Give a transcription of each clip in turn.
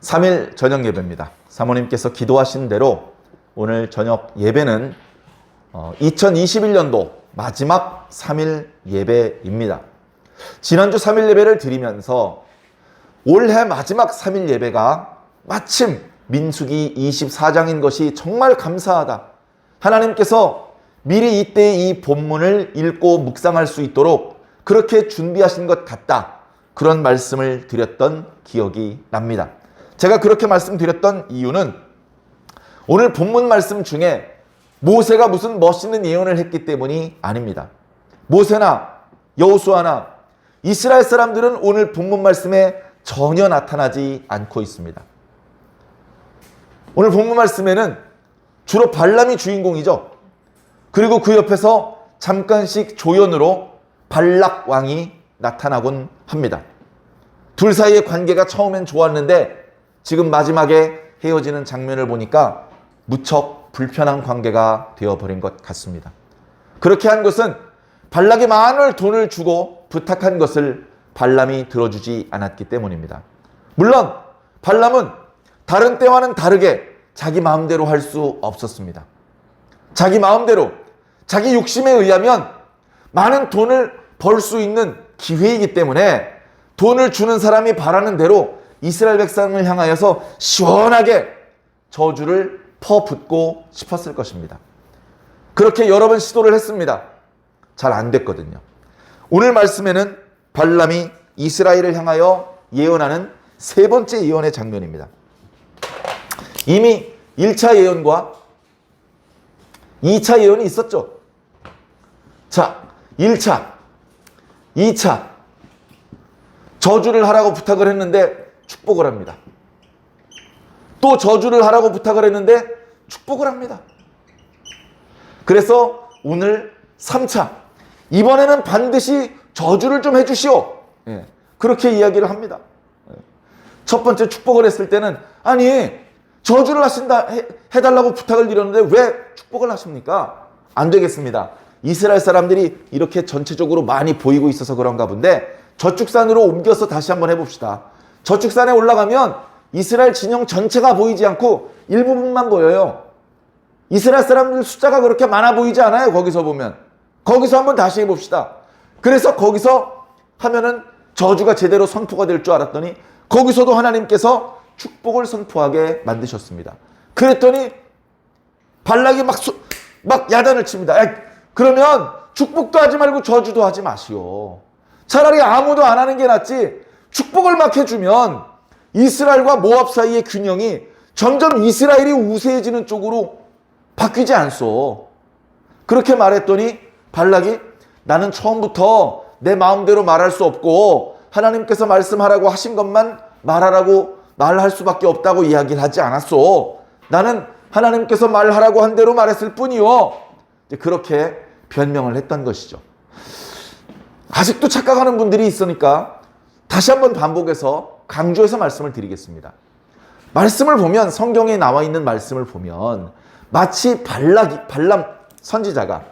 3일 저녁 예배입니다. 사모님께서 기도하신 대로 오늘 저녁 예배는 2021년도 마지막 3일 예배입니다. 지난주 3일 예배를 드리면서 올해 마지막 3일 예배가 마침 민수기 24장인 것이 정말 감사하다. 하나님께서 미리 이때의 이 본문을 읽고 묵상할 수 있도록 그렇게 준비하신 것 같다. 그런 말씀을 드렸던 기억이 납니다. 제가 그렇게 말씀드렸던 이유는 오늘 본문 말씀 중에 모세가 무슨 멋있는 예언을 했기 때문이 아닙니다. 모세나 여호수아나 이스라엘 사람들은 오늘 본문 말씀에 전혀 나타나지 않고 있습니다. 오늘 본문 말씀에는 주로 발람이 주인공이죠. 그리고 그 옆에서 잠깐씩 조연으로 발락 왕이 나타나곤 합니다. 둘 사이의 관계가 처음엔 좋았는데 지금 마지막에 헤어지는 장면을 보니까 무척 불편한 관계가 되어버린 것 같습니다. 그렇게 한 것은 발락이 많은 돈을 주고 부탁한 것을 발람이 들어주지 않았기 때문입니다. 물론 발람은 다른 때와는 다르게 자기 마음대로 할 수 없었습니다. 자기 마음대로 자기 욕심에 의하면 많은 돈을 벌 수 있는 기회이기 때문에 돈을 주는 사람이 바라는 대로 이스라엘 백성을 향하여서 시원하게 저주를 퍼붓고 싶었을 것입니다. 그렇게 여러 번 시도를 했습니다. 잘 안 됐거든요. 오늘 말씀에는 발람이 이스라엘을 향하여 예언하는 세 번째 예언의 장면입니다. 이미 1차 예언과 2차 예언이 있었죠. 자, 1차, 2차 저주를 하라고 부탁을 했는데 축복을 합니다. 또 저주를 하라고 부탁을 했는데 축복을 합니다. 그래서 오늘 3차, 이번에는 반드시 저주를 좀 해주시오. 그렇게 이야기를 합니다. 첫 번째 축복을 했을 때는 아니 저주를 해달라고 부탁을 드렸는데 왜 축복을 하십니까? 안 되겠습니다. 이스라엘 사람들이 이렇게 전체적으로 많이 보이고 있어서 그런가 본데 저축산으로 옮겨서 다시 한번 해봅시다. 저축산에 올라가면 이스라엘 진영 전체가 보이지 않고 일부분만 보여요. 이스라엘 사람들 숫자가 그렇게 많아 보이지 않아요. 거기서 보면. 거기서 한번 다시 해봅시다. 그래서 거기서 하면은 저주가 제대로 선포가 될 줄 알았더니 거기서도 하나님께서 축복을 선포하게 만드셨습니다. 그랬더니 발락이 막 야단을 칩니다. 그러면 축복도 하지 말고 저주도 하지 마시오. 차라리 아무도 안 하는 게 낫지. 축복을 막 해주면 이스라엘과 모압 사이의 균형이 점점 이스라엘이 우세해지는 쪽으로 바뀌지 않소. 그렇게 말했더니 발락이 나는 처음부터 내 마음대로 말할 수 없고 하나님께서 말씀하라고 하신 것만 말할 수밖에 없다고 이야기를 하지 않았소. 나는 하나님께서 말하라고 한 대로 말했을 뿐이요. 그렇게 변명을 했던 것이죠. 아직도 착각하는 분들이 있으니까 다시 한번 반복해서 강조해서 말씀을 드리겠습니다. 말씀을 보면 성경에 나와 있는 말씀을 보면 마치 발람 선지자가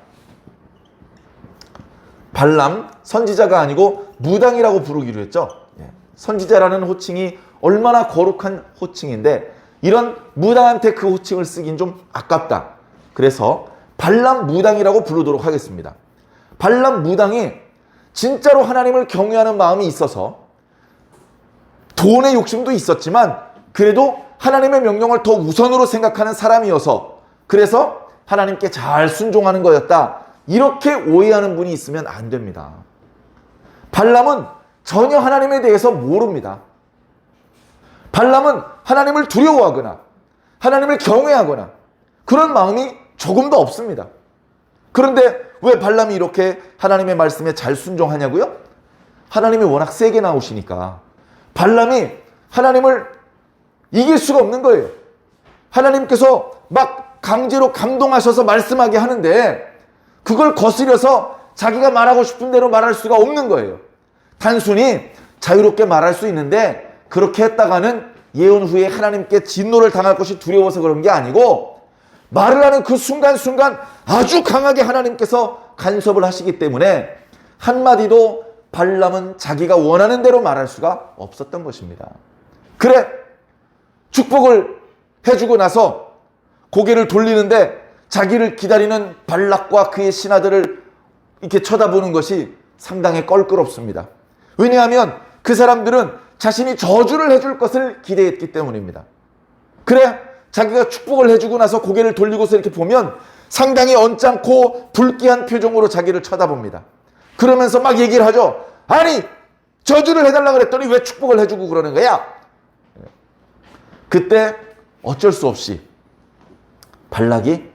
아니고 무당이라고 부르기로 했죠. 선지자라는 호칭이 얼마나 거룩한 호칭인데 이런 무당한테 그 호칭을 쓰긴 좀 아깝다. 그래서 발람 무당이라고 부르도록 하겠습니다. 발람 무당이 진짜로 하나님을 경외하는 마음이 있어서 돈의 욕심도 있었지만 그래도 하나님의 명령을 더 우선으로 생각하는 사람이어서 그래서 하나님께 잘 순종하는 거였다. 이렇게 오해하는 분이 있으면 안 됩니다. 발람은 전혀 하나님에 대해서 모릅니다. 발람은 하나님을 두려워하거나 하나님을 경외하거나 그런 마음이 조금도 없습니다. 그런데 왜 발람이 이렇게 하나님의 말씀에 잘 순종하냐고요? 하나님이 워낙 세게 나오시니까 발람이 하나님을 이길 수가 없는 거예요. 하나님께서 막 강제로 감동하셔서 말씀하게 하는데 그걸 거스려서 자기가 말하고 싶은 대로 말할 수가 없는 거예요. 단순히 자유롭게 말할 수 있는데 그렇게 했다가는 예언 후에 하나님께 진노를 당할 것이 두려워서 그런 게 아니고 말을 하는 그 순간순간 아주 강하게 하나님께서 간섭을 하시기 때문에 한마디도 발람은 자기가 원하는 대로 말할 수가 없었던 것입니다. 그래, 축복을 해주고 나서 고개를 돌리는데 자기를 기다리는 발락과 그의 신하들을 이렇게 쳐다보는 것이 상당히 껄끄럽습니다. 왜냐하면 그 사람들은 자신이 저주를 해줄 것을 기대했기 때문입니다. 그래, 자기가 축복을 해주고 나서 고개를 돌리고서 이렇게 보면 상당히 언짢고 불쾌한 표정으로 자기를 쳐다봅니다. 그러면서 막 얘기를 하죠. 아니, 저주를 해달라고 그랬더니 왜 축복을 해주고 그러는 거야? 그때 어쩔 수 없이 발락이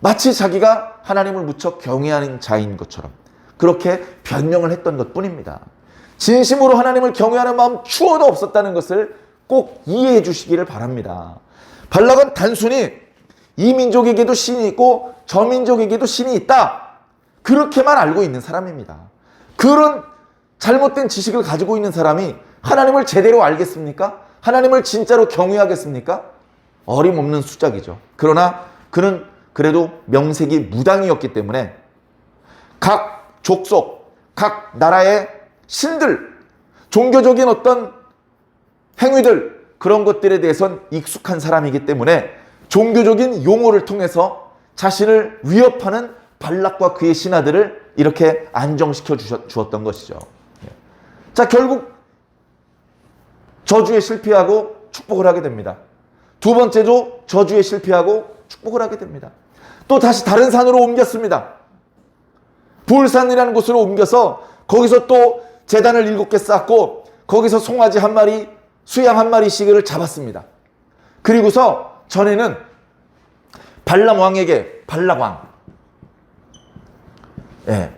마치 자기가 하나님을 무척 경외하는 자인 것처럼 그렇게 변명을 했던 것뿐입니다. 진심으로 하나님을 경외하는 마음 추호도 없었다는 것을 꼭 이해해 주시기를 바랍니다. 발락은 단순히 이 민족에게도 신이 있고 저 민족에게도 신이 있다, 그렇게만 알고 있는 사람입니다. 그런 잘못된 지식을 가지고 있는 사람이 하나님을 제대로 알겠습니까? 하나님을 진짜로 경외하겠습니까? 어림없는 수작이죠. 그러나 그는 그래도 명색이 무당이었기 때문에 각 족속, 각 나라의 신들, 종교적인 어떤 행위들, 그런 것들에 대해선 익숙한 사람이기 때문에 종교적인 용어를 통해서 자신을 위협하는 발락과 그의 신하들을 이렇게 안정시켜 주었던 것이죠. 자, 결국 저주에 실패하고 축복을 하게 됩니다. 두 번째도 저주에 실패하고 축복을 하게 됩니다. 또 다시 다른 산으로 옮겼습니다. 부울산이라는 곳으로 옮겨서 거기서 또 제단을 7개 쌓고 거기서 송아지 한 마리, 수양 한 마리씩을 잡았습니다. 그리고서 전에는 발람 왕에게, 발락 왕,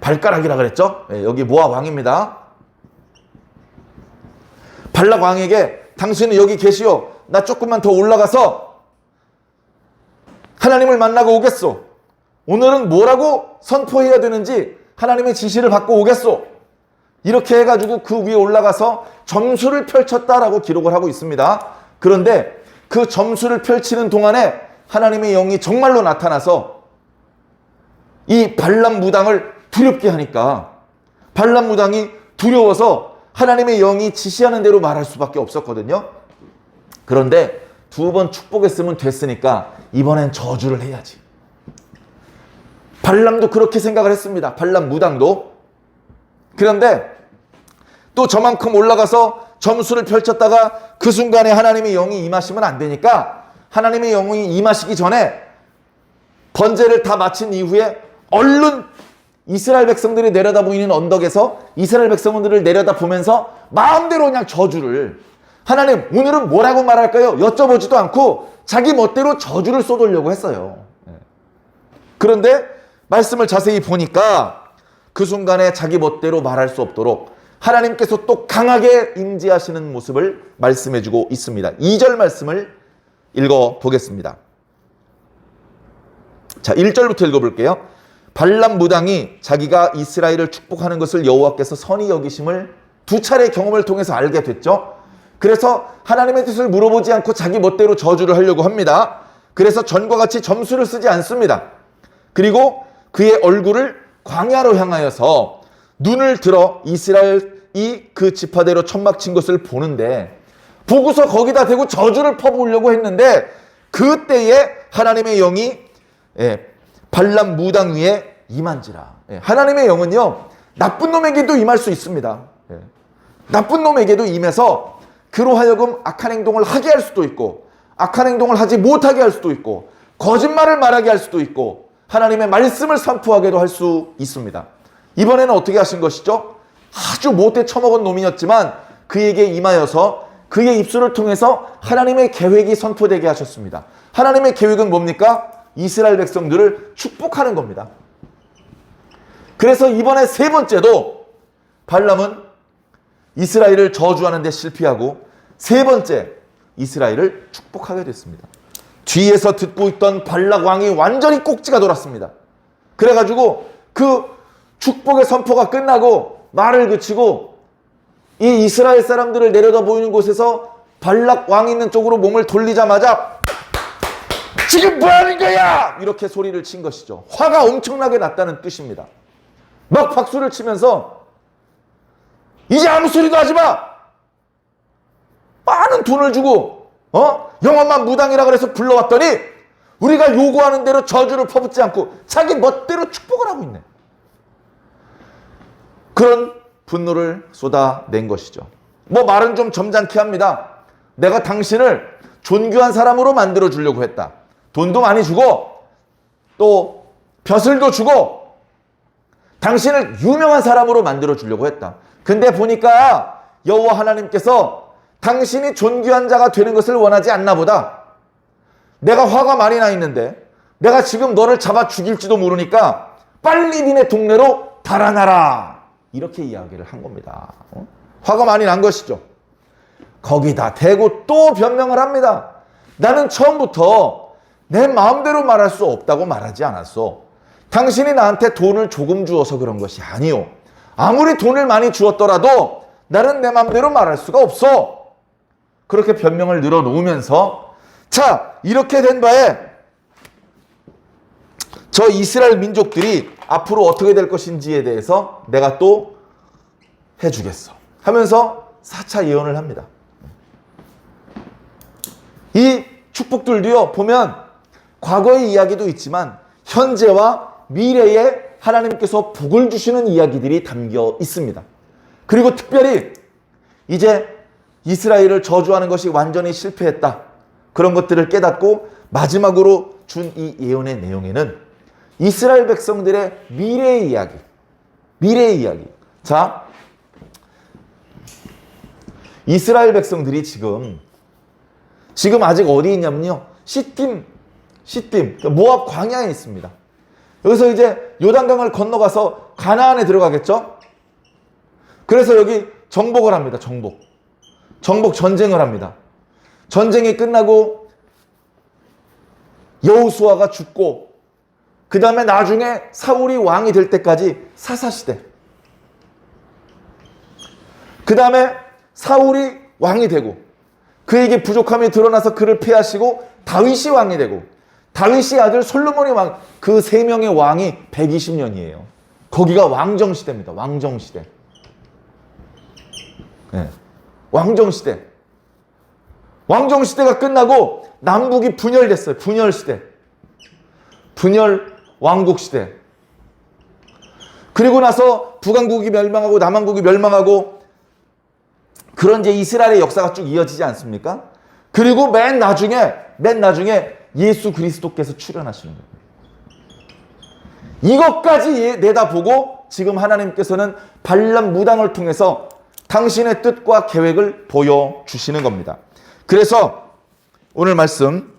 발가락이라 그랬죠? 여기 모압 왕입니다. 발락 왕에게 당신은 여기 계시오. 나 조금만 더 올라가서 하나님을 만나고 오겠소. 오늘은 뭐라고 선포해야 되는지 하나님의 지시를 받고 오겠소. 이렇게 해가지고 그 위에 올라가서 점수를 펼쳤다라고 기록을 하고 있습니다. 그런데 그 점수를 펼치는 동안에 하나님의 영이 정말로 나타나서 이 발람 무당을 두렵게 하니까 발람 무당이 두려워서 하나님의 영이 지시하는 대로 말할 수밖에 없었거든요. 그런데 두 번 축복했으면 됐으니까 이번엔 저주를 해야지. 발람도 그렇게 생각을 했습니다. 발람 무당도. 그런데 또 저만큼 올라가서 점수를 펼쳤다가 그 순간에 하나님의 영이 임하시면 안 되니까 하나님의 영이 임하시기 전에 번제를 다 마친 이후에 얼른 이스라엘 백성들이 내려다 보이는 언덕에서 이스라엘 백성들을 내려다 보면서 마음대로 그냥 저주를, 하나님 오늘은 뭐라고 말할까요? 여쭤보지도 않고 자기 멋대로 저주를 쏟으려고 했어요. 그런데 말씀을 자세히 보니까 그 순간에 자기 멋대로 말할 수 없도록 하나님께서 또 강하게 임재하시는 모습을 말씀해주고 있습니다. 2절 말씀을 읽어보겠습니다. 자, 1절부터 읽어볼게요. 발람 무당이 자기가 이스라엘을 축복하는 것을 여호와께서 선히 여기심을 두 차례 경험을 통해서 알게 됐죠. 그래서 하나님의 뜻을 물어보지 않고 자기 멋대로 저주를 하려고 합니다. 그래서 전과 같이 점수를 쓰지 않습니다. 그리고 그의 얼굴을 광야로 향하여서 눈을 들어 이스라엘이 그 지파대로 천막 친 것을 보는데, 보고서 거기다 대고 저주를 퍼부으려고 했는데 그때에 하나님의 영이 발람 무당 위에 임한지라. 하나님의 영은요, 나쁜 놈에게도 임할 수 있습니다. 나쁜 놈에게도 임해서 그로 하여금 악한 행동을 하게 할 수도 있고 악한 행동을 하지 못하게 할 수도 있고 거짓말을 말하게 할 수도 있고 하나님의 말씀을 선포하게도 할 수 있습니다. 이번에는 어떻게 하신 것이죠? 아주 못돼 처먹은 놈이었지만 그에게 임하여서 그의 입술을 통해서 하나님의 계획이 선포되게 하셨습니다. 하나님의 계획은 뭡니까? 이스라엘 백성들을 축복하는 겁니다. 그래서 이번에 세 번째도 발람은 이스라엘을 저주하는 데 실패하고 세 번째 이스라엘을 축복하게 됐습니다. 뒤에서 듣고 있던 발락 왕이 완전히 꼭지가 돌았습니다. 그래가지고 그 축복의 선포가 끝나고 말을 그치고 이 이스라엘 사람들을 내려다 보이는 곳에서 발락 왕이 있는 쪽으로 몸을 돌리자마자 지금 뭐 하는 거야! 이렇게 소리를 친 것이죠. 화가 엄청나게 났다는 뜻입니다. 막 박수를 치면서 이제 아무 소리도 하지 마! 많은 돈을 주고 영원만 무당이라 그래서 불러왔더니 우리가 요구하는 대로 저주를 퍼붓지 않고 자기 멋대로 축복을 하고 있네. 그런 분노를 쏟아낸 것이죠. 뭐 말은 좀 점잖게 합니다. 내가 당신을 존귀한 사람으로 만들어 주려고 했다. 돈도 많이 주고 또 벼슬도 주고 당신을 유명한 사람으로 만들어 주려고 했다. 근데 보니까 여호와 하나님께서 당신이 존귀한 자가 되는 것을 원하지 않나 보다. 내가 화가 많이 나 있는데 내가 지금 너를 잡아 죽일지도 모르니까 빨리 니네 동네로 달아나라. 이렇게 이야기를 한 겁니다. 화가 많이 난 것이죠. 거기다 대고 또 변명을 합니다. 나는 처음부터 내 마음대로 말할 수 없다고 말하지 않았어. 당신이 나한테 돈을 조금 주어서 그런 것이 아니오. 아무리 돈을 많이 주었더라도 나는 내 마음대로 말할 수가 없어. 그렇게 변명을 늘어놓으면서 자, 이렇게 된 바에 저 이스라엘 민족들이 앞으로 어떻게 될 것인지에 대해서 내가 또 해주겠어 하면서 4차 예언을 합니다. 이 축복들도요, 보면 과거의 이야기도 있지만 현재와 미래에 하나님께서 복을 주시는 이야기들이 담겨 있습니다. 그리고 특별히 이제 이스라엘을 저주하는 것이 완전히 실패했다. 그런 것들을 깨닫고 마지막으로 준 이 예언의 내용에는 이스라엘 백성들의 미래의 이야기. 자, 이스라엘 백성들이 지금 아직 어디 있냐면요. 시딤, 모압 광야에 있습니다. 여기서 이제 요단강을 건너가서 가나안에 들어가겠죠? 그래서 여기 정복을 합니다. 정복 전쟁을 합니다. 전쟁이 끝나고 여호수아가 죽고 그 다음에 나중에 사울이 왕이 될 때까지 사사시대. 그 다음에 사울이 왕이 되고 그에게 부족함이 드러나서 그를 패하시고 다윗이 왕이 되고 다윗이 아들 솔로몬이 왕, 그 세 명의 왕이 120년이에요. 거기가 왕정시대입니다. 왕정시대. 네. 왕정시대. 왕정시대가 끝나고 남북이 분열됐어요. 분열시대. 분열 왕국시대. 그리고 나서 북왕국이 멸망하고 남왕국이 멸망하고 그런 이제 이스라엘의 역사가 쭉 이어지지 않습니까? 그리고 맨 나중에 예수 그리스도께서 출현하시는 거예요. 이것까지 내다보고 지금 하나님께서는 발람 무당을 통해서 당신의 뜻과 계획을 보여주시는 겁니다. 그래서 오늘 말씀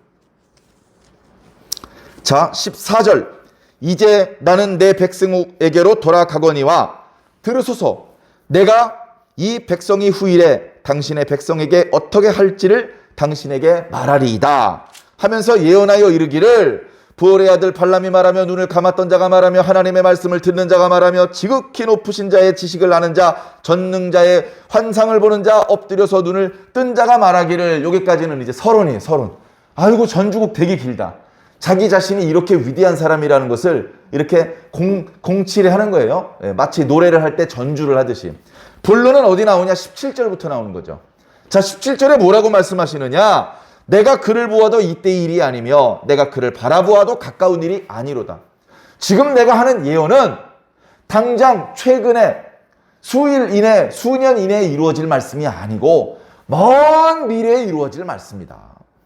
자 14절 이제 나는 내 백성에게로 돌아가거니와 들으소서 내가 이 백성이 후일에 당신의 백성에게 어떻게 할지를 당신에게 말하리이다 하면서 예언하여 이르기를 부올의 아들 발람이 말하며 눈을 감았던 자가 말하며 하나님의 말씀을 듣는 자가 말하며 지극히 높으신 자의 지식을 아는 자 전능자의 환상을 보는 자 엎드려서 눈을 뜬 자가 말하기를. 여기까지는 이제 서론이에요. 서론. 아이고 전주국 되게 길다. 자기 자신이 이렇게 위대한 사람이라는 것을 이렇게 공치를 하는 거예요. 마치 노래를 할 때 전주를 하듯이. 본론은 어디 나오냐? 17절부터 나오는 거죠. 자, 17절에 뭐라고 말씀하시느냐? 내가 그를 보아도 이때의 일이 아니며 내가 그를 바라보아도 가까운 일이 아니로다. 지금 내가 하는 예언은 당장 최근에 수일 이내, 수년 이내에 이루어질 말씀이 아니고 먼 미래에 이루어질 말씀이다.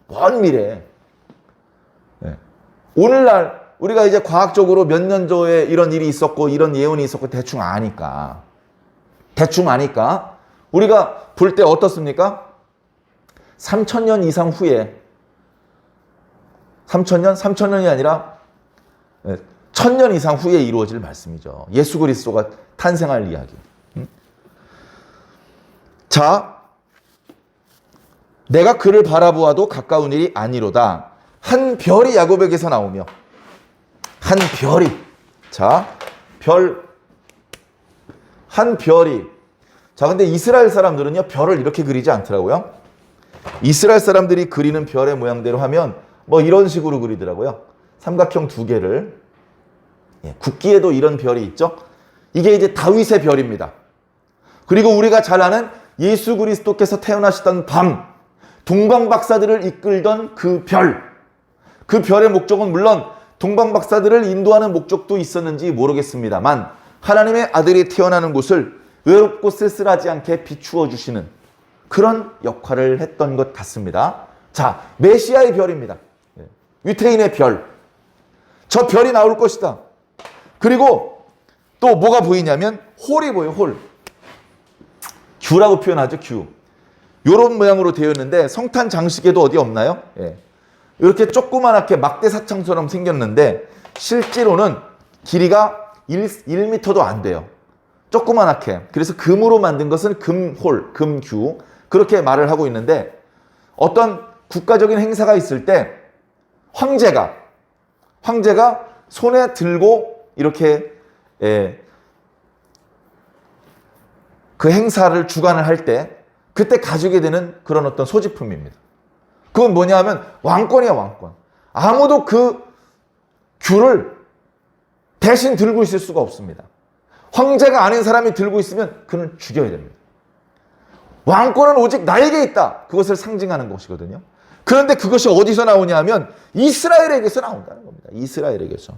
먼 미래에. 네. 오늘날 우리가 이제 과학적으로 몇 년 전에 이런 일이 있었고 이런 예언이 있었고 대충 아니까 우리가 볼 때 어떻습니까? 3000년 이상 후에 3000년이 아니라 1000년 이상 후에 이루어질 말씀이죠. 예수 그리스도가 탄생할 이야기. 자, 내가 그를 바라보아도 가까운 일이 아니로다. 한 별이 야곱에게서 나오며 한 별이 한 별이 근데 이스라엘 사람들은요 별을 이렇게 그리지 않더라고요. 이스라엘 사람들이 그리는 별의 모양대로 하면 뭐 이런 식으로 그리더라고요. 삼각형 두 개를. 국기에도 이런 별이 있죠. 이게 이제 다윗의 별입니다. 그리고 우리가 잘 아는 예수 그리스도께서 태어나시던 밤, 동방박사들을 이끌던 그 별의 목적은 물론 동방박사들을 인도하는 목적도 있었는지 모르겠습니다만 하나님의 아들이 태어나는 곳을 외롭고 쓸쓸하지 않게 비추어 주시는 그런 역할을 했던 것 같습니다. 자, 메시아의 별입니다. 유태인의 별. 저 별이 나올 것이다. 그리고 또 뭐가 보이냐면 홀이 보여요. 홀. 규라고 표현하죠. 규. 요런 모양으로 되어 있는데 성탄 장식에도 어디 없나요? 예. 이렇게 조그만하게 막대사창처럼 생겼는데 실제로는 길이가 1m도 안 돼요. 조그만하게. 그래서 금으로 만든 것은 금홀, 금규. 그렇게 말을 하고 있는데 어떤 국가적인 행사가 있을 때 황제가 손에 들고 이렇게 그 행사를 주관을 할 때 그때 가지게 되는 그런 어떤 소지품입니다. 그건 뭐냐 하면 왕권이야, 왕권. 아무도 그 규를 대신 들고 있을 수가 없습니다. 황제가 아닌 사람이 들고 있으면 그는 죽여야 됩니다. 왕권은 오직 나에게 있다. 그것을 상징하는 것이거든요. 그런데 그것이 어디서 나오냐 하면 이스라엘에게서 나온다는 겁니다. 이스라엘에게서.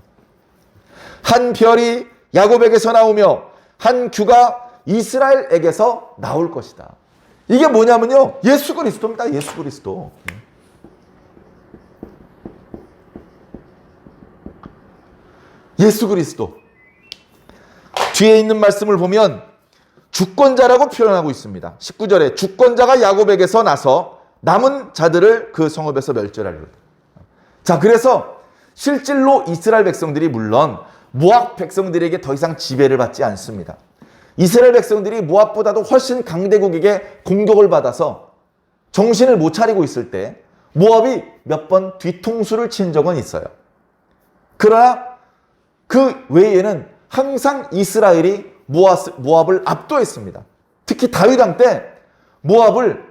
한 별이 야곱에게서 나오며 한 규가 이스라엘에게서 나올 것이다. 이게 뭐냐면요. 예수 그리스도입니다. 예수 그리스도. 예수 그리스도. 뒤에 있는 말씀을 보면 주권자라고 표현하고 있습니다. 19절에 주권자가 야곱에게서 나서 남은 자들을 그 성읍에서 멸절하리로다. 자, 그래서 실질로 이스라엘 백성들이 물론 모압 백성들에게 더 이상 지배를 받지 않습니다. 이스라엘 백성들이 모압보다도 훨씬 강대국에게 공격을 받아서 정신을 못 차리고 있을 때 모압이 몇 번 뒤통수를 친 적은 있어요. 그러나 그 외에는 항상 이스라엘이 모압을 압도했습니다. 특히 다윗 왕 때 모압을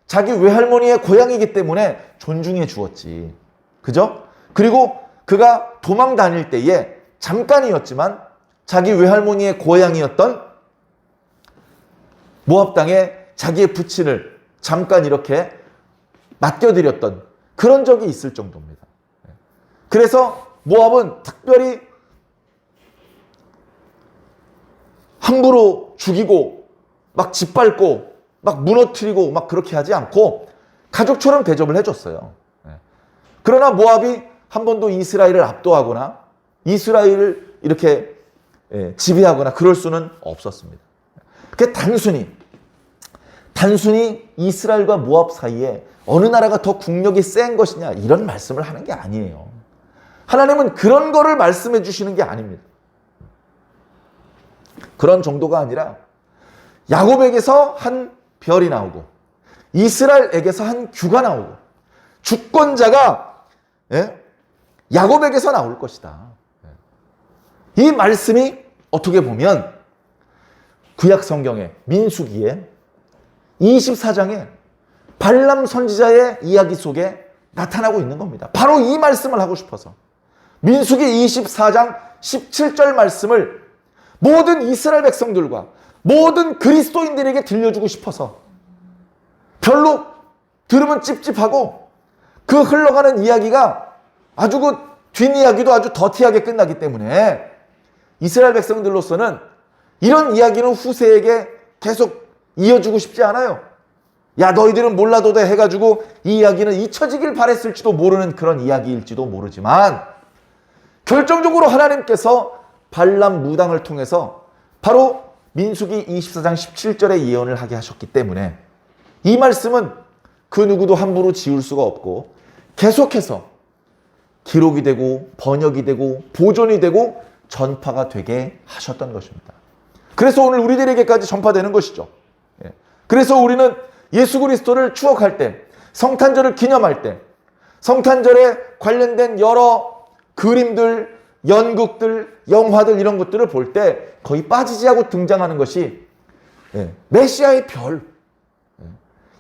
자기 외할머니의 고향이기 때문에 존중해 주었지. 그죠? 그리고 그가 도망 다닐 때에 잠깐이었지만 자기 외할머니의 고향이었던 모압 땅에 자기의 부친을 잠깐 이렇게 맡겨드렸던 그런 적이 있을 정도입니다. 그래서 모압은 특별히 함부로 죽이고 막 짓밟고 막 무너뜨리고 막 그렇게 하지 않고 가족처럼 대접을 해줬어요. 그러나 모압이 한 번도 이스라엘을 압도하거나 이스라엘을 이렇게 지배하거나 그럴 수는 없었습니다. 그게 단순히 이스라엘과 모압 사이에 어느 나라가 더 국력이 센 것이냐 이런 말씀을 하는 게 아니에요. 하나님은 그런 거를 말씀해 주시는 게 아닙니다. 그런 정도가 아니라 야곱에게서 한 별이 나오고 이스라엘에게서 한 규가 나오고 주권자가 야곱에게서 나올 것이다. 이 말씀이 어떻게 보면 구약 성경의 민수기에 24장에 발람 선지자의 이야기 속에 나타나고 있는 겁니다. 바로 이 말씀을 하고 싶어서 민수기 24장 17절 말씀을 모든 이스라엘 백성들과 모든 그리스도인들에게 들려주고 싶어서 별로 들으면 찝찝하고 그 흘러가는 이야기가 아주 그 뒷이야기도 아주 더티하게 끝나기 때문에 이스라엘 백성들로서는 이런 이야기는 후세에게 계속 이어주고 싶지 않아요. 야, 너희들은 몰라도 돼 해가지고 이 이야기는 잊혀지길 바랬을지도 모르는 그런 이야기일지도 모르지만 결정적으로 하나님께서 발람 무당을 통해서 바로 민수기 24장 17절의 예언을 하게 하셨기 때문에 이 말씀은 그 누구도 함부로 지울 수가 없고 계속해서 기록이 되고 번역이 되고 보존이 되고 전파가 되게 하셨던 것입니다. 그래서 오늘 우리들에게까지 전파되는 것이죠. 그래서 우리는 예수 그리스도를 추억할 때, 성탄절을 기념할 때, 성탄절에 관련된 여러 그림들, 연극들, 영화들 이런 것들을 볼 때 거의 빠지지 않고 등장하는 것이 메시아의 별,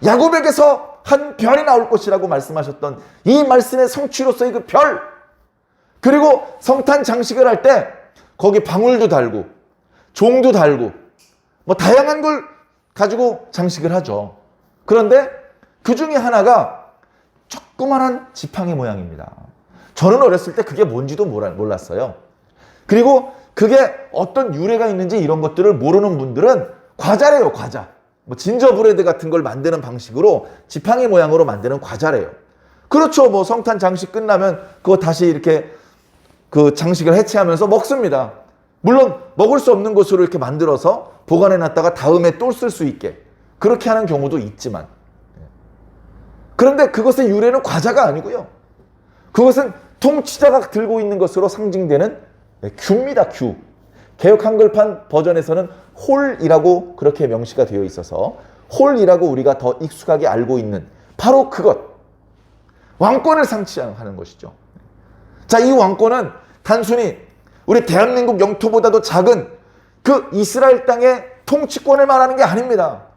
야곱에게서 한 별이 나올 것이라고 말씀하셨던 이 말씀의 성취로서의 그 별, 그리고 성탄 장식을 할 때 거기 방울도 달고 종도 달고 뭐 다양한 걸 가지고 장식을 하죠. 그런데 그 중에 하나가 조그만한 지팡이 모양입니다. 저는 어렸을 때 그게 뭔지도 몰랐어요. 그리고 그게 어떤 유래가 있는지 이런 것들을 모르는 분들은 과자래요, 과자. 뭐 진저브레드 같은 걸 만드는 방식으로 지팡이 모양으로 만드는 과자래요. 그렇죠. 뭐 성탄 장식 끝나면 그거 다시 이렇게 그 장식을 해체하면서 먹습니다. 물론 먹을 수 없는 것으로 이렇게 만들어서 보관해 놨다가 다음에 또 쓸 수 있게 그렇게 하는 경우도 있지만, 그런데 그것의 유래는 과자가 아니고요. 그것은 통치자가 들고 있는 것으로 상징되는 규입니다. 규. 개역 한글판 버전에서는 홀이라고 그렇게 명시가 되어 있어서 홀이라고 우리가 더 익숙하게 알고 있는 바로 그것. 왕권을 상징하는 것이죠. 자, 이 왕권은 단순히 우리 대한민국 영토보다도 작은 그 이스라엘 땅의 통치권을 말하는 게 아닙니다.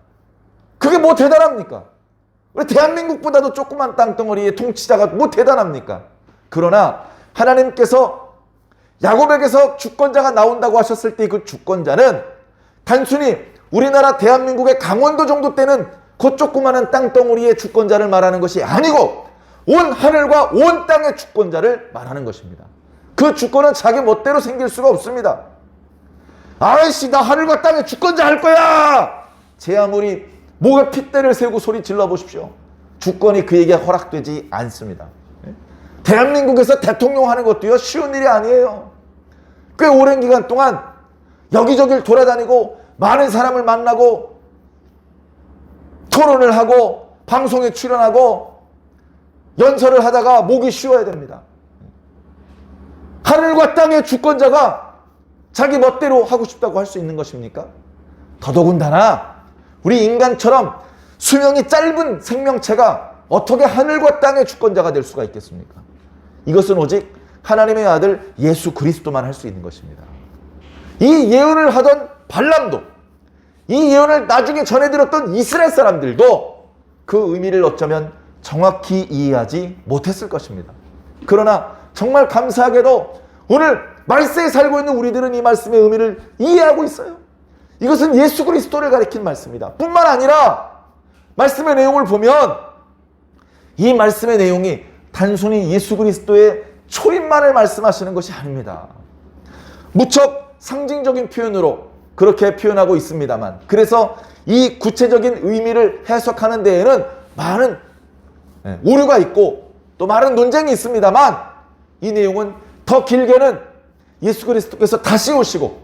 그게 뭐 대단합니까? 우리 대한민국보다도 조그만 땅덩어리의 통치자가 뭐 대단합니까? 그러나 하나님께서 야곱에게서 주권자가 나온다고 하셨을 때 그 주권자는 단순히 우리나라 대한민국의 강원도 정도 되는 그 조그마한 땅덩어리의 주권자를 말하는 것이 아니고 온 하늘과 온 땅의 주권자를 말하는 것입니다. 그 주권은 자기 멋대로 생길 수가 없습니다. 아이씨, 나 하늘과 땅의 주권자 할 거야! 제 아무리 목에 핏대를 세우고 소리 질러 보십시오. 주권이 그에게 허락되지 않습니다. 대한민국에서 대통령 하는 것도요, 쉬운 일이 아니에요. 꽤 오랜 기간 동안 여기저기를 돌아다니고 많은 사람을 만나고 토론을 하고 방송에 출연하고 연설을 하다가 목이 쉬어야 됩니다. 하늘과 땅의 주권자가 자기 멋대로 하고 싶다고 할 수 있는 것입니까? 더더군다나 우리 인간처럼 수명이 짧은 생명체가 어떻게 하늘과 땅의 주권자가 될 수가 있겠습니까? 이것은 오직 하나님의 아들 예수 그리스도만 할 수 있는 것입니다. 이 예언을 하던 발람도, 이 예언을 나중에 전해들었던 이스라엘 사람들도 그 의미를 어쩌면 정확히 이해하지 못했을 것입니다. 그러나 정말 감사하게도 오늘 말세에 살고 있는 우리들은 이 말씀의 의미를 이해하고 있어요. 이것은 예수 그리스도를 가리킨 말씀이다. 뿐만 아니라 말씀의 내용을 보면 이 말씀의 내용이 단순히 예수 그리스도의 초임만을 말씀하시는 것이 아닙니다. 무척 상징적인 표현으로 그렇게 표현하고 있습니다만, 그래서 이 구체적인 의미를 해석하는 데에는 많은 오류가 있고 또 많은 논쟁이 있습니다만, 이 내용은 더 길게는 예수 그리스도께서 다시 오시고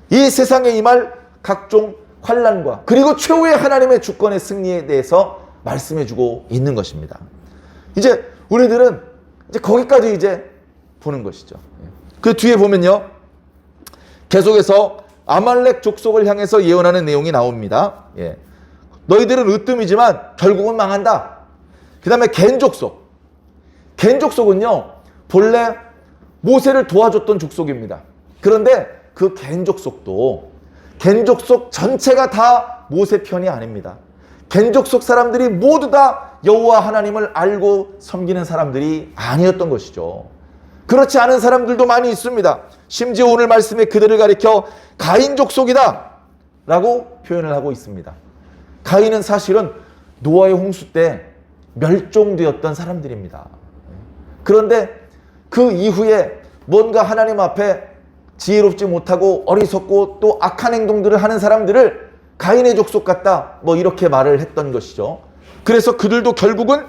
이 세상에 임할 각종 환난과 그리고 최후의 하나님의 주권의 승리에 대해서 말씀해주고 있는 것입니다. 이제 우리들은 이제 거기까지 이제 보는 것이죠. 그 뒤에 보면요, 계속해서 아말렉 족속을 향해서 예언하는 내용이 나옵니다. 너희들은 으뜸이지만 결국은 망한다. 그 다음에 겐 족속. 겐 족속은요, 본래 모세를 도와줬던 족속입니다. 그런데 그 겐 족속도 겐 족속 전체가 다 모세 편이 아닙니다. 겐 족속 사람들이 모두 다 여호와 하나님을 알고 섬기는 사람들이 아니었던 것이죠. 그렇지 않은 사람들도 많이 있습니다. 심지어 오늘 말씀에 그들을 가리켜 가인 족속이다 라고 표현을 하고 있습니다. 가인은 사실은 노아의 홍수 때 멸종되었던 사람들입니다. 그런데 그 이후에 뭔가 하나님 앞에 지혜롭지 못하고 어리석고 또 악한 행동들을 하는 사람들을 가인의 족속 같다, 뭐 이렇게 말을 했던 것이죠. 그래서 그들도 결국은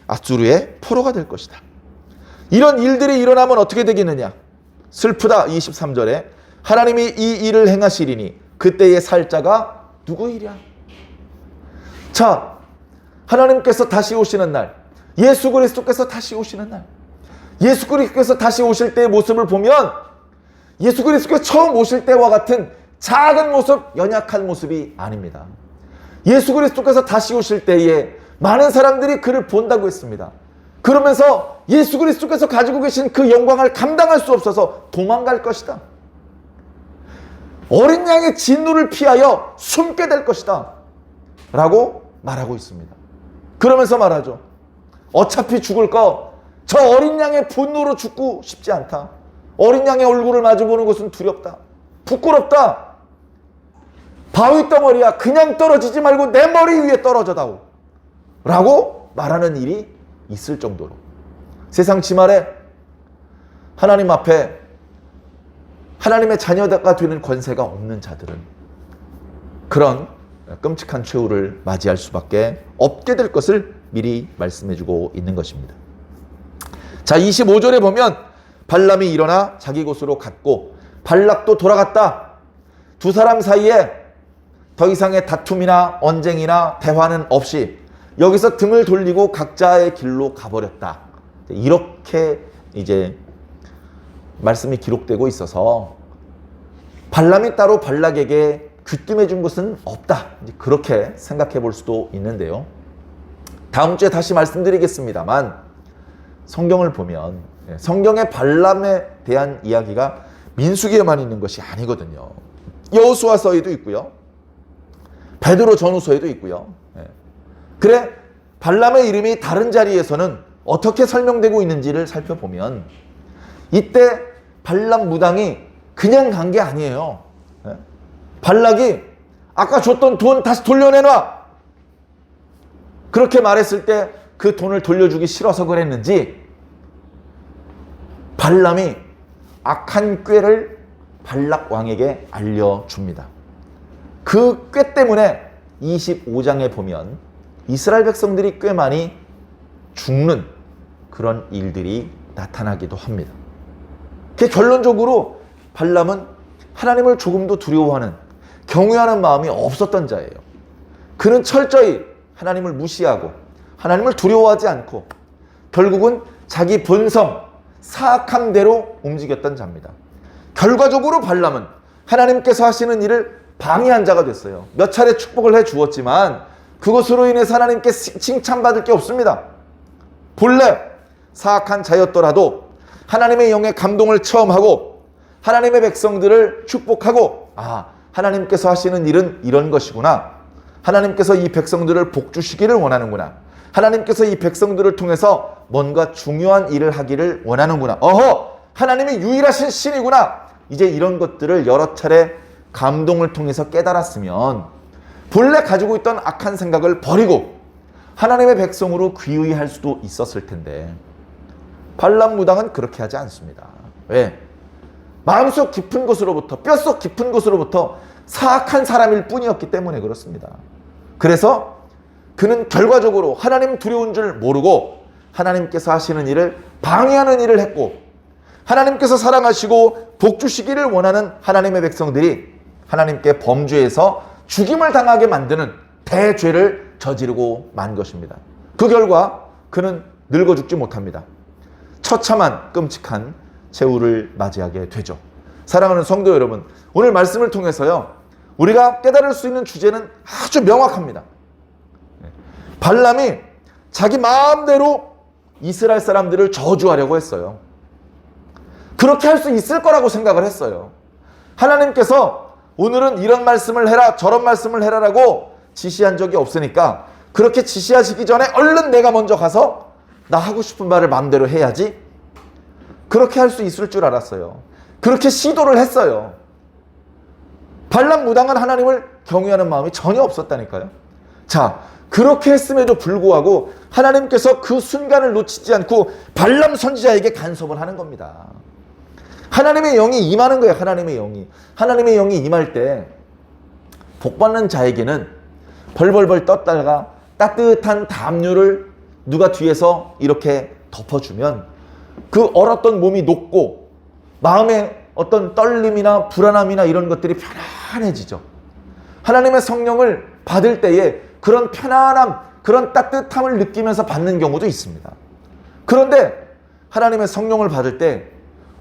아수르의 포로가 될 것이다. 이런 일들이 일어나면 어떻게 되겠느냐? 슬프다. 23절에 하나님이 이 일을 행하시리니 그때의 살자가 누구이랴? 자, 하나님께서 다시 오시는 날, 예수 그리스도께서 다시 오시는 날, 예수 그리스도께서 다시 오실 때의 모습을 보면 예수 그리스도께서 처음 오실 때와 같은 작은 모습, 연약한 모습이 아닙니다. 예수 그리스도께서 다시 오실 때에 많은 사람들이 그를 본다고 했습니다. 그러면서 예수 그리스도께서 가지고 계신 그 영광을 감당할 수 없어서 도망갈 것이다. 어린 양의 진노를 피하여 숨게 될 것이다 라고 말하고 있습니다. 그러면서 말하죠. 어차피 죽을 거 저 어린 양의 분노로 죽고 싶지 않다. 어린 양의 얼굴을 마주보는 것은 두렵다. 부끄럽다. 바위 덩어리야. 그냥 떨어지지 말고 내 머리 위에 떨어져다오 라고 말하는 일이 있을 정도로 세상 지말에 하나님 앞에 하나님의 자녀가 되는 권세가 없는 자들은 그런 끔찍한 최후를 맞이할 수밖에 없게 될 것을 미리 말씀해주고 있는 것입니다. 자, 25절에 보면 발람이 일어나 자기 곳으로 갔고 발락도 돌아갔다. 두 사람 사이에 더 이상의 다툼이나 언쟁이나 대화는 없이 여기서 등을 돌리고 각자의 길로 가버렸다. 이렇게 이제 말씀이 기록되고 있어서 발람이 따로 발락에게 귀띔해 준 것은 없다. 그렇게 생각해 볼 수도 있는데요. 다음 주에 다시 말씀드리겠습니다만 성경을 보면 성경의 발람에 대한 이야기가 민수기에만 있는 것이 아니거든요. 여호수아서에도 있고요. 베드로 전후서에도 있고요. 그래 발람의 이름이 다른 자리에서는 어떻게 설명되고 있는지를 살펴보면 이때 발람 무당이 그냥 간 게 아니에요. 발락이 아까 줬던 돈 다시 돌려내놔. 그렇게 말했을 때 그 돈을 돌려주기 싫어서 그랬는지 발람이 악한 꾀를 발락 왕에게 알려줍니다. 그 꾀 때문에 25장에 보면 이스라엘 백성들이 꽤 많이 죽는 그런 일들이 나타나기도 합니다. 결론적으로 발람은 하나님을 조금도 두려워하는 경외하는 마음이 없었던 자예요. 그는 철저히 하나님을 무시하고 하나님을 두려워하지 않고 결국은 자기 본성, 사악함대로 움직였던 자입니다. 결과적으로 발람은 하나님께서 하시는 일을 방해한 자가 됐어요. 몇 차례 축복을 해 주었지만 그것으로 인해서 하나님께 칭찬받을 게 없습니다. 본래 사악한 자였더라도 하나님의 영의 감동을 체험하고 하나님의 백성들을 축복하고 하나님께서 하시는 일은 이런 것이구나. 하나님께서 이 백성들을 복주시기를 원하는구나. 하나님께서 이 백성들을 통해서 뭔가 중요한 일을 하기를 원하는구나. 하나님이 유일하신 신이구나. 이제 이런 것들을 여러 차례 감동을 통해서 깨달았으면 본래 가지고 있던 악한 생각을 버리고 하나님의 백성으로 귀의할 수도 있었을 텐데 발람 무당은 그렇게 하지 않습니다. 왜? 마음속 깊은 곳으로부터 뼛속 깊은 곳으로부터 사악한 사람일 뿐이었기 때문에 그렇습니다. 그래서 그는 결과적으로 하나님 두려운 줄 모르고 하나님께서 하시는 일을 방해하는 일을 했고 하나님께서 사랑하시고 복주시기를 원하는 하나님의 백성들이 하나님께 범죄해서 죽임을 당하게 만드는 대죄를 저지르고 만 것입니다. 그 결과 그는 늙어 죽지 못합니다. 처참한 끔찍한 최후를 맞이하게 되죠. 사랑하는 성도 여러분, 오늘 말씀을 통해서요 우리가 깨달을 수 있는 주제는 아주 명확합니다. 발람이 자기 마음대로 이스라엘 사람들을 저주하려고 했어요. 그렇게 할 수 있을 거라고 생각을 했어요. 하나님께서 오늘은 이런 말씀을 해라 저런 말씀을 해라라고 지시한 적이 없으니까 그렇게 지시하시기 전에 얼른 내가 먼저 가서 나 하고 싶은 말을 마음대로 해야지. 그렇게 할 수 있을 줄 알았어요. 그렇게 시도를 했어요. 발람 무당은 하나님을 경외하는 마음이 전혀 없었다니까요. 자, 그렇게 했음에도 불구하고 하나님께서 그 순간을 놓치지 않고 발람 선지자에게 간섭을 하는 겁니다. 하나님의 영이 임하는 거예요. 하나님의 영이. 하나님의 영이 임할 때 복받는 자에게는 벌벌벌 떴다가 따뜻한 담요를 누가 뒤에서 이렇게 덮어주면 그 얼었던 몸이 녹고 마음에 어떤 떨림이나 불안함이나 이런 것들이 편안해지죠. 하나님의 성령을 받을 때에 그런 편안함, 그런 따뜻함을 느끼면서 받는 경우도 있습니다. 그런데 하나님의 성령을 받을 때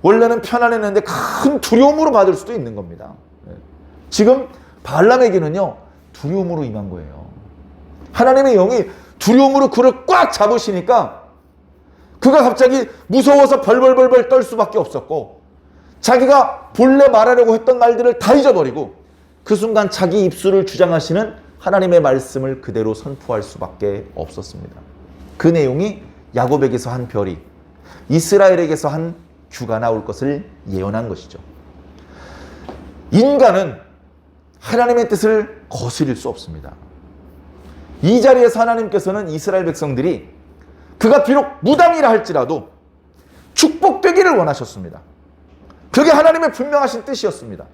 원래는 편안했는데 큰 두려움으로 받을 수도 있는 겁니다. 지금 발람에게는요 두려움으로 임한 거예요. 하나님의 영이 두려움으로 그를 꽉 잡으시니까 그가 갑자기 무서워서 벌벌벌벌 떨 수밖에 없었고 자기가 본래 말하려고 했던 말들을 다 잊어버리고 그 순간 자기 입술을 주장하시는 하나님의 말씀을 그대로 선포할 수밖에 없었습니다. 그 내용이 야곱에게서 한 별이 이스라엘에게서 한 규가 나올 것을 예언한 것이죠. 인간은 하나님의 뜻을 거스릴 수 없습니다. 이 자리에서 하나님께서는 이스라엘 백성들이 그가 비록 무당이라 할지라도 축복되기를 원하셨습니다. 그게 하나님의 분명하신 뜻이었습니다.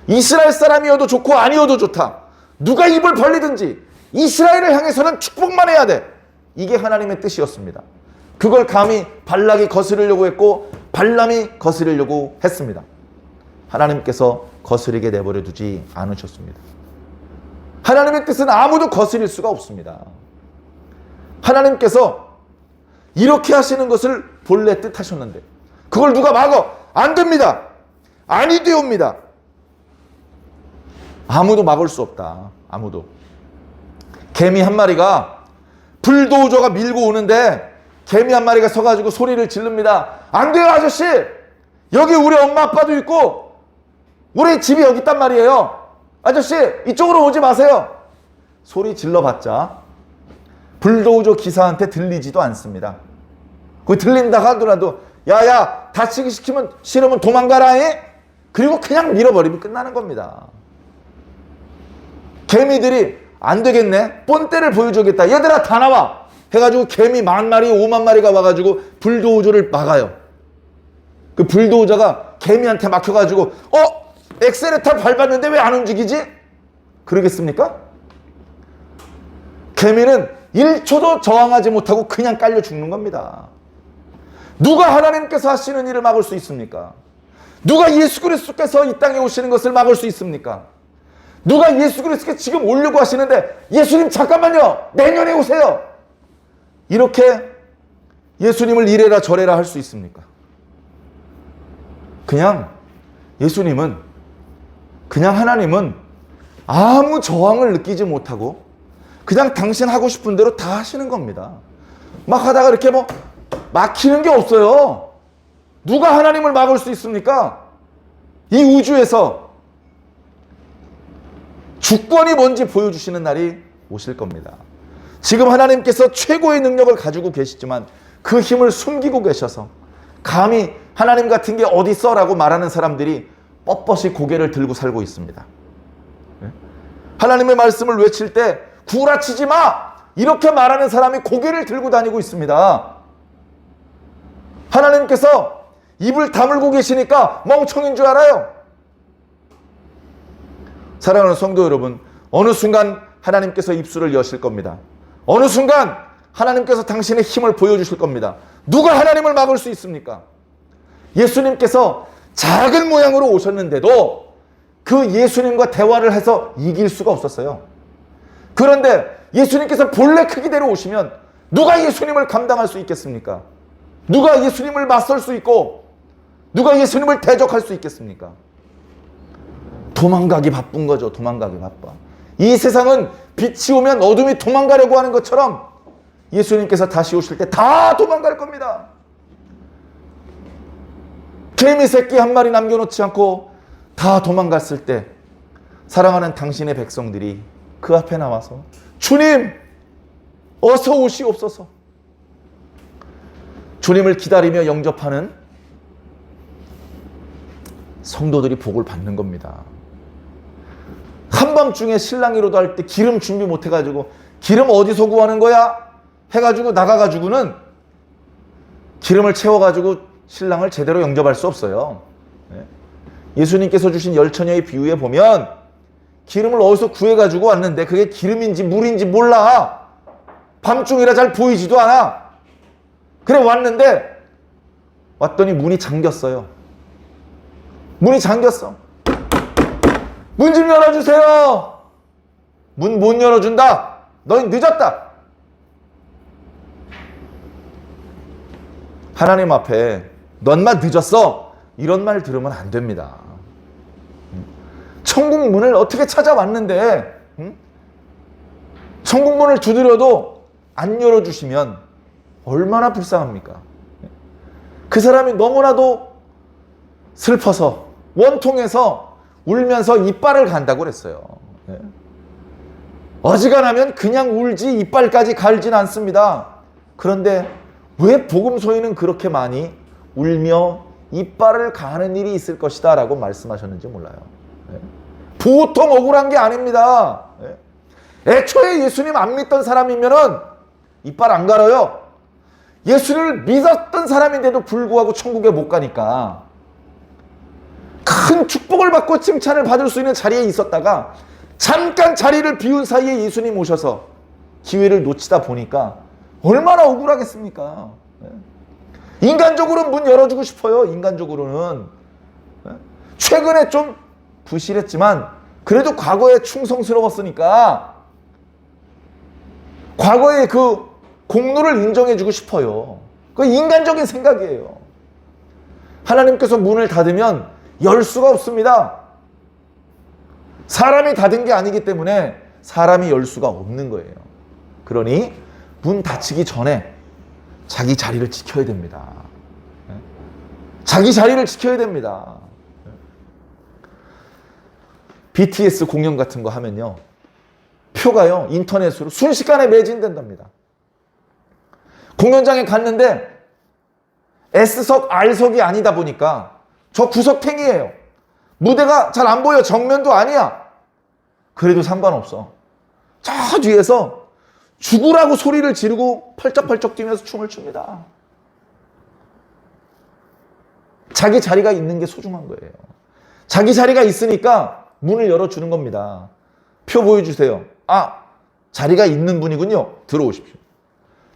이스라엘 사람이어도 좋고 아니어도 좋다. 누가 입을 벌리든지 이스라엘을 향해서는 축복만 해야 돼. 이게 하나님의 뜻이었습니다. 그걸 감히 발락이 거스르려고 했고 발람이 거스르려고 했습니다. 하나님께서 거스르게 내버려 두지 않으셨습니다. 하나님의 뜻은 아무도 거스릴 수가 없습니다. 하나님께서 이렇게 하시는 것을 본래 뜻하셨는데 그걸 누가 막어? 안 됩니다. 아니 되옵니다. 아무도 막을 수 없다. 아무도. 개미 한 마리가 불도저가 밀고 오는데 개미 한 마리가 서가지고 소리를 지릅니다. 안 돼요 아저씨. 여기 우리 엄마 아빠도 있고 우리 집이 여기 있단 말이에요. 아저씨 이쪽으로 오지 마세요. 소리 질러봤자 불도저 기사한테 들리지도 않습니다. 그 들린다 하더라도 야야 다치기 시키면 싫으면 도망가라 해? 그리고 그냥 밀어버리면 끝나는 겁니다. 개미들이 안 되겠네. 뻔때를 보여주겠다. 얘들아 다 나와. 해가지고 개미 10,000마리 50,000마리가 와가지고 불도저를 막아요. 그 불도저가 개미한테 막혀가지고 엑셀레터 밟았는데 왜 안 움직이지? 그러겠습니까? 개미는 1초도 저항하지 못하고 그냥 깔려 죽는 겁니다. 누가 하나님께서 하시는 일을 막을 수 있습니까? 누가 예수 그리스도께서 이 땅에 오시는 것을 막을 수 있습니까? 누가 예수 그리스도께 지금 오려고 하시는데 예수님 잠깐만요. 내년에 오세요. 이렇게 예수님을 이래라 저래라 할 수 있습니까? 그냥 예수님은 그냥 하나님은 아무 저항을 느끼지 못하고 그냥 당신 하고 싶은 대로 다 하시는 겁니다. 막 하다가 이렇게 뭐 막히는 게 없어요. 누가 하나님을 막을 수 있습니까? 이 우주에서 주권이 뭔지 보여주시는 날이 오실 겁니다. 지금 하나님께서 최고의 능력을 가지고 계시지만 그 힘을 숨기고 계셔서 감히 하나님 같은 게 어디 있어라고 말하는 사람들이 뻣뻣이 고개를 들고 살고 있습니다. 하나님의 말씀을 외칠 때 구라치지 마! 이렇게 말하는 사람이 고개를 들고 다니고 있습니다. 하나님께서 입을 다물고 계시니까 멍청인 줄 알아요. 사랑하는 성도 여러분, 어느 순간 하나님께서 입술을 여실 겁니다. 어느 순간 하나님께서 당신의 힘을 보여주실 겁니다. 누가 하나님을 막을 수 있습니까? 예수님께서 작은 모양으로 오셨는데도 그 예수님과 대화를 해서 이길 수가 없었어요. 그런데 예수님께서 본래 크기대로 오시면 누가 예수님을 감당할 수 있겠습니까? 누가 예수님을 맞설 수 있고 누가 예수님을 대적할 수 있겠습니까? 도망가기 바쁜 거죠. 도망가기 바빠. 이 세상은 빛이 오면 어둠이 도망가려고 하는 것처럼 예수님께서 다시 오실 때 다 도망갈 겁니다. 개미 새끼 한 마리 남겨놓지 않고 다 도망갔을 때 사랑하는 당신의 백성들이 그 앞에 나와서 주님 어서 오시옵소서. 주님을 기다리며 영접하는 성도들이 복을 받는 겁니다. 한밤중에 신랑이로도 할 때 기름 준비 못 해가지고 기름 어디서 구하는 거야? 해가지고 나가가지고는 기름을 채워가지고 신랑을 제대로 영접할 수 없어요. 예수님께서 주신 열처녀의 비유에 보면 기름을 어디서 구해가지고 왔는데 그게 기름인지 물인지 몰라. 밤중이라 잘 보이지도 않아. 그래 왔는데 왔더니 문이 잠겼어요. 문이 잠겼어. 문 좀 열어주세요. 문 못 열어준다. 너희 늦었다. 하나님 앞에 넌만 늦었어. 이런 말 들으면 안 됩니다. 천국 문을 어떻게 찾아왔는데 천국 문을 두드려도 안 열어주시면 얼마나 불쌍합니까? 그 사람이 너무나도 슬퍼서 원통해서 울면서 이빨을 간다고 그랬어요. 어지간하면 그냥 울지 이빨까지 갈진 않습니다. 그런데 왜 복음서에는 그렇게 많이 울며 이빨을 가는 일이 있을 것이다 라고 말씀하셨는지 몰라요. 보통 억울한 게 아닙니다. 애초에 예수님 안 믿던 사람이면은 이빨 안 갈아요. 예수를 믿었던 사람인데도 불구하고 천국에 못 가니까 큰 축복을 받고 칭찬을 받을 수 있는 자리에 있었다가 잠깐 자리를 비운 사이에 예수님 오셔서 기회를 놓치다 보니까 얼마나 억울하겠습니까? 인간적으로는 문 열어주고 싶어요. 인간적으로는. 최근에 좀 부실했지만 그래도 과거에 충성스러웠으니까 과거의 그 공로를 인정해주고 싶어요. 그 인간적인 생각이에요. 하나님께서 문을 닫으면 열 수가 없습니다. 사람이 닫은 게 아니기 때문에 사람이 열 수가 없는 거예요. 그러니 문 닫히기 전에 자기 자리를 지켜야 됩니다. 자기 자리를 지켜야 됩니다. BTS 공연 같은 거 하면요, 표가요 인터넷으로 순식간에 매진된답니다. 공연장에 갔는데 S석, R석이 아니다 보니까 저 구석탱이에요. 무대가 잘 안 보여. 정면도 아니야. 그래도 상관없어. 저 뒤에서 죽으라고 소리를 지르고 펄쩍펄쩍 뛰면서 춤을 춥니다. 자기 자리가 있는 게 소중한 거예요. 자기 자리가 있으니까 문을 열어주는 겁니다. 표 보여주세요. 아, 자리가 있는 분이군요. 들어오십시오.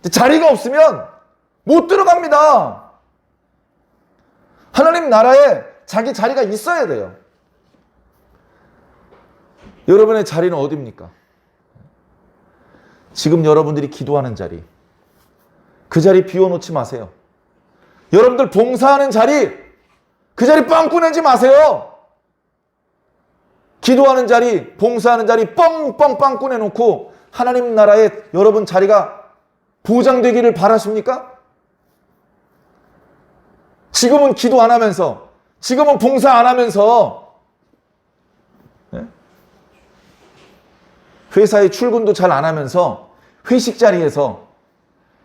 자리가 없으면 못 들어갑니다. 하나님 나라에 자기 자리가 있어야 돼요. 여러분의 자리는 어디입니까? 지금 여러분들이 기도하는 자리, 그 자리 비워놓지 마세요. 여러분들 봉사하는 자리, 그 자리 빵꾸 내지 마세요. 기도하는 자리, 봉사하는 자리 뻥뻥 빵꾸 내놓고 하나님 나라에 여러분 자리가 보장되기를 바라십니까? 지금은 기도 안 하면서, 지금은 봉사 안 하면서, 회사에 출근도 잘 안 하면서 회식 자리에서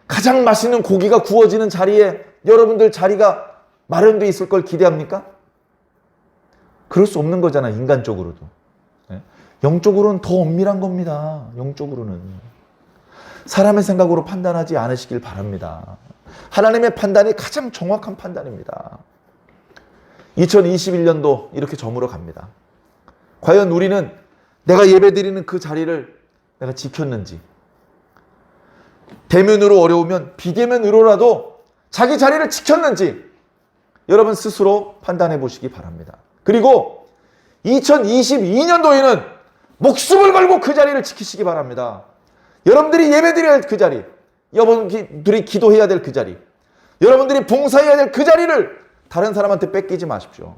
가장 맛있는 고기가 구워지는 자리에 여러분들 자리가 마련되어 있을 걸 기대합니까? 그럴 수 없는 거잖아요. 인간적으로도. 영적으로는 더 엄밀한 겁니다. 영적으로는. 사람의 생각으로 판단하지 않으시길 바랍니다. 하나님의 판단이 가장 정확한 판단입니다. 2021년도 이렇게 저물어 갑니다. 과연 우리는 내가 예배드리는 그 자리를 내가 지켰는지, 대면으로 어려우면 비대면으로라도 자기 자리를 지켰는지 여러분 스스로 판단해 보시기 바랍니다. 그리고 2022년도에는 목숨을 걸고 그 자리를 지키시기 바랍니다. 여러분들이 예배드려야 할 그 자리, 여러분들이 기도해야 될 그 자리, 여러분들이 봉사해야 될 그 자리를 다른 사람한테 뺏기지 마십시오.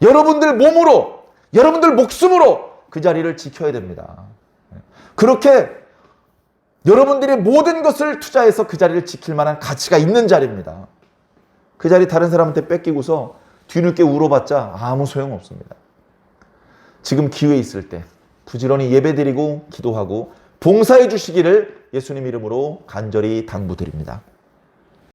여러분들 몸으로, 여러분들 목숨으로 그 자리를 지켜야 됩니다. 그렇게 여러분들이 모든 것을 투자해서 그 자리를 지킬 만한 가치가 있는 자리입니다. 그 자리 다른 사람한테 뺏기고서 뒤늦게 울어봤자 아무 소용없습니다. 지금 기회 있을 때 부지런히 예배드리고 기도하고 봉사해 주시기를 예수님 이름으로 간절히 당부드립니다.